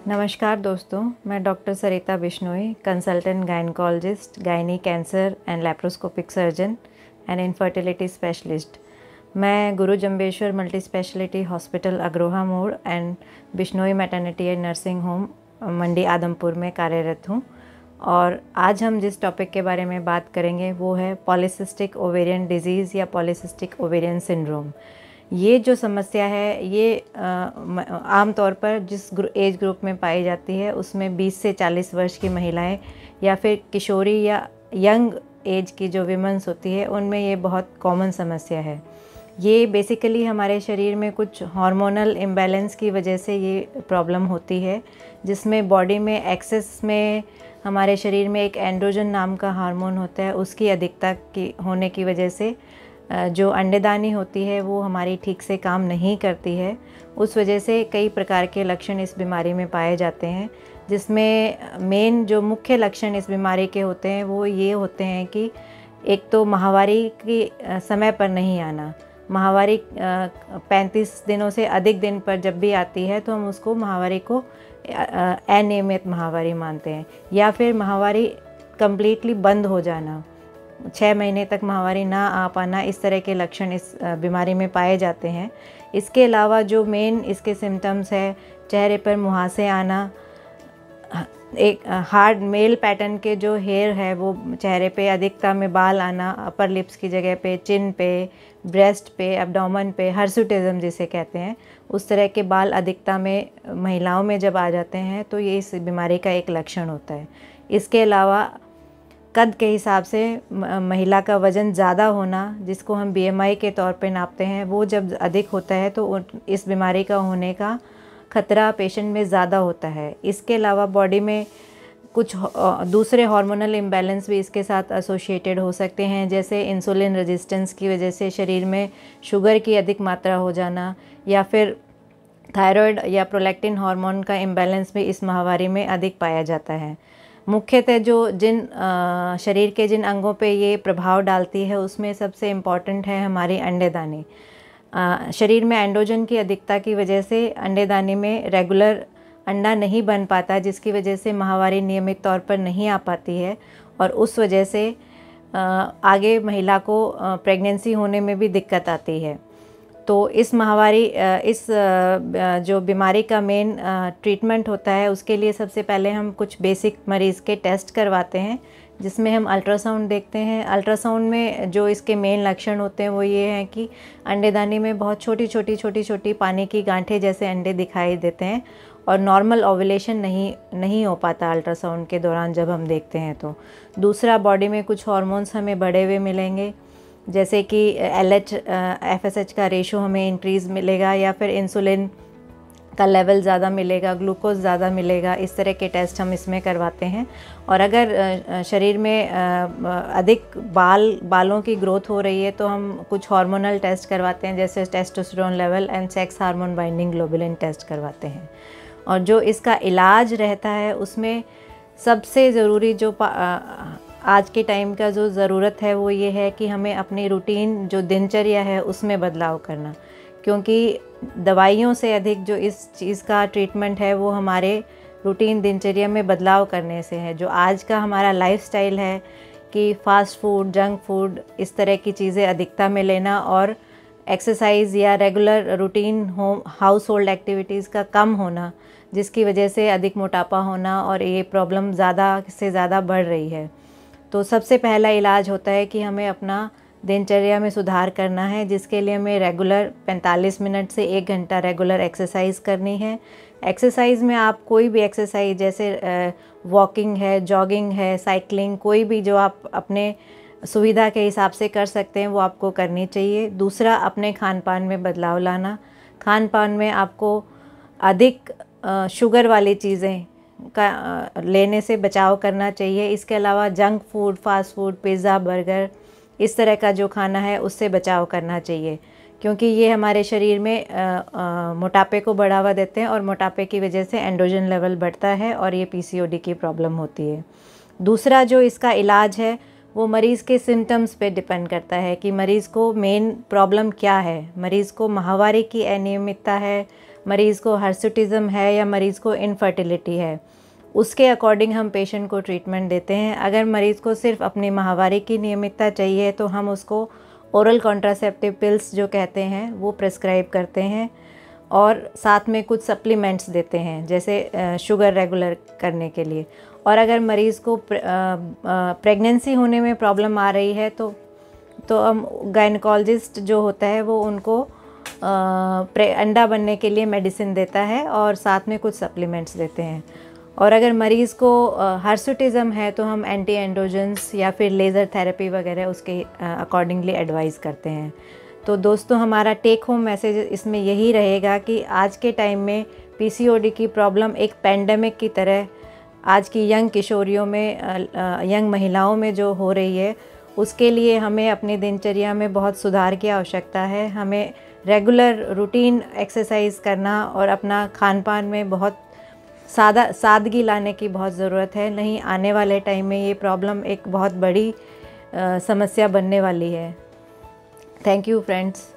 नमस्कार दोस्तों, मैं doctor Sarita Bishnoi, consultant gynaecologist, gynae cancer and laparoscopic surgeon and infertility specialist. मैं Guru Jambheshwar multi speciality hospital Agroha मोड़ and Bishnoi maternity and nursing home Mandi Adampur में कार्यरत हूँ। और आज हम जिस टॉपिक के बारे में बात करेंगे वो है पॉलीसिस्टिक ओवेरियन डिजीज़ या पॉलीसिस्टिक ओवेरियन सिंड्रोम। ये जो समस्या है ये आमतौर पर जिस एज ग्रुप में पाई जाती है उसमें 20 से 40 वर्ष की महिलाएं या फिर किशोरी या यंग एज की जो विमेंस होती है उनमें ये बहुत कॉमन समस्या है। ये बेसिकली हमारे शरीर में कुछ हार्मोनल इम्बैलेंस की वजह से ये प्रॉब्लम होती है, जिसमें बॉडी में एक्सेस में हमारे शरीर में एक एंड्रोजन नाम का हार्मोन होता है, उसकी अधिकता की होने की वजह से जो अंडेदानी होती है वो हमारी ठीक से काम नहीं करती है। उस वजह से कई प्रकार के लक्षण इस बीमारी में पाए जाते हैं, जिसमें मेन जो मुख्य लक्षण इस बीमारी के होते हैं वो ये होते हैं कि एक तो माहवारी की समय पर नहीं आना। माहवारी 35 दिनों से अधिक दिन पर जब भी आती है तो हम उसको माहवारी को अनियमित माहवारी मानते हैं, या फिर माहवारी कंप्लीटली बंद हो जाना, 6 महीने तक माहवारी ना आ पाना, इस तरह के लक्षण इस बीमारी में पाए जाते हैं। इसके अलावा जो मेन इसके सिम्टम्स है, चेहरे पर मुहासे आना, एक हार्ड मेल पैटर्न के जो हेयर है वो चेहरे पे अधिकता में बाल आना, अपर लिप्स की जगह पे, चिन पे, ब्रेस्ट पे, एब्डोमेन पे, हर्सुटिज्म जिसे कहते हैं, उस तरह के बाल अधिकता में महिलाओं में जब आ जाते हैं तो ये इस बीमारी का एक लक्षण होता है। इसके अलावा कद के हिसाब से महिला का वज़न ज़्यादा होना, जिसको हम BMI के तौर पे नापते हैं, वो जब अधिक होता है तो इस बीमारी का होने का खतरा पेशेंट में ज़्यादा होता है। इसके अलावा बॉडी में कुछ दूसरे हार्मोनल इम्बैलेंस भी इसके साथ एसोसिएटेड हो सकते हैं, जैसे इंसुलिन रेजिस्टेंस की वजह से शरीर में शुगर की अधिक मात्रा हो जाना, या फिर थायराइड या प्रोलैक्टिन हार्मोन का इम्बैलेंस भी इस माहवारी में अधिक पाया जाता है। मुख्यतः जो शरीर के जिन अंगों पे ये प्रभाव डालती है उसमें सबसे इम्पॉर्टेंट है हमारी अंडेदानी। शरीर में एंड्रोजन की अधिकता की वजह से अंडेदानी में रेगुलर अंडा नहीं बन पाता, जिसकी वजह से माहवारी नियमित तौर पर नहीं आ पाती है, और उस वजह से आगे महिला को प्रेगनेंसी होने में भी दिक्कत आती है। तो इस माहवारी जो बीमारी का मेन ट्रीटमेंट होता है, उसके लिए सबसे पहले हम कुछ बेसिक मरीज़ के टेस्ट करवाते हैं, जिसमें हम अल्ट्रासाउंड देखते हैं। अल्ट्रासाउंड में जो इसके मेन लक्षण होते हैं वो ये हैं कि अंडेदानी में बहुत छोटी छोटी पानी की गांठें जैसे अंडे दिखाई देते हैं, और नॉर्मल ओव्यूलेशन नहीं हो पाता अल्ट्रासाउंड के दौरान जब हम देखते हैं। तो दूसरा, बॉडी में कुछ हार्मोन्स हमें बढ़े हुए मिलेंगे, जैसे कि LH FSH का रेशो हमें इंक्रीज़ मिलेगा, या फिर इंसुलिन का लेवल ज़्यादा मिलेगा, ग्लूकोज ज़्यादा मिलेगा। इस तरह के टेस्ट हम इसमें करवाते हैं। और अगर शरीर में अधिक बालों की ग्रोथ हो रही है तो हम कुछ हार्मोनल टेस्ट करवाते हैं, जैसे testosterone level and sex hormone binding globulin test करवाते हैं। और जो इसका इलाज रहता है उसमें सबसे ज़रूरी जो आज के टाइम का जो ज़रूरत है वो ये है कि हमें अपनी रूटीन जो दिनचर्या है उसमें बदलाव करना, क्योंकि दवाइयों से अधिक जो इस चीज़ का ट्रीटमेंट है वो हमारे रूटीन दिनचर्या में बदलाव करने से है। जो आज का हमारा लाइफस्टाइल है कि फ़ास्ट फूड, जंक फूड, इस तरह की चीज़ें अधिकता में लेना, और एक्सरसाइज या regular routine house hold activities का कम होना, जिसकी वजह से अधिक मोटापा होना और ये प्रॉब्लम ज़्यादा से ज़्यादा बढ़ रही है। तो सबसे पहला इलाज होता है कि हमें अपना दिनचर्या में सुधार करना है, जिसके लिए हमें रेगुलर 45 मिनट से 1 घंटा रेगुलर एक्सरसाइज करनी है। एक्सरसाइज में आप कोई भी एक्सरसाइज, जैसे वॉकिंग है, जॉगिंग है, साइकिलिंग, कोई भी जो आप अपने सुविधा के हिसाब से कर सकते हैं वो आपको करनी चाहिए। दूसरा, अपने खान पान में बदलाव लाना। खान पान में आपको अधिक शुगर वाली चीज़ें का लेने से बचाव करना चाहिए। इसके अलावा junk food, fast food, pizza, burger, इस तरह का जो खाना है उससे बचाव करना चाहिए, क्योंकि ये हमारे शरीर में मोटापे को बढ़ावा देते हैं, और मोटापे की वजह से एंड्रोजन लेवल बढ़ता है और ये PCOD की प्रॉब्लम होती है। दूसरा, जो इसका इलाज है वो मरीज़ के सिम्टम्स पे डिपेंड करता है कि मरीज़ को मेन प्रॉब्लम क्या है। मरीज़ को माहवारी की अनियमितता है, मरीज़ को हर्सुटिज़म है या मरीज़ को इनफर्टिलिटी है, उसके अकॉर्डिंग हम पेशेंट को ट्रीटमेंट देते हैं। अगर मरीज़ को सिर्फ अपनी माहवारी की नियमितता चाहिए तो हम उसको ओरल कॉन्ट्रासेप्टिव पिल्स जो कहते हैं वो प्रेस्क्राइब करते हैं और साथ में कुछ सप्लीमेंट्स देते हैं, जैसे शुगर रेगुलर करने के लिए। और अगर मरीज़ को प्रेगनेंसी होने में प्रॉब्लम आ रही है तो हम गायनेकोलॉजिस्ट जो होता है वो उनको अंडा बनने के लिए मेडिसिन देता है और साथ में कुछ सप्लीमेंट्स देते हैं। और अगर मरीज़ को हर्सुटिज़म है तो हम एंटी एंड्रोजन्स या फिर लेज़र थेरेपी वगैरह उसके अकॉर्डिंगली एडवाइस करते हैं। तो दोस्तों, हमारा टेक होम मैसेज इसमें यही रहेगा कि आज के टाइम में पीसीओडी की प्रॉब्लम एक पैंडेमिक की तरह आज की यंग किशोरियों में, यंग महिलाओं में जो हो रही है, उसके लिए हमें अपनी दिनचर्या में बहुत सुधार की आवश्यकता है। हमें रेगुलर रूटीन एक्सरसाइज करना और अपना खान पान में बहुत सादगी लाने की बहुत ज़रूरत है, नहीं आने वाले टाइम में ये प्रॉब्लम एक बहुत बड़ी समस्या बनने वाली है। Thank you friends.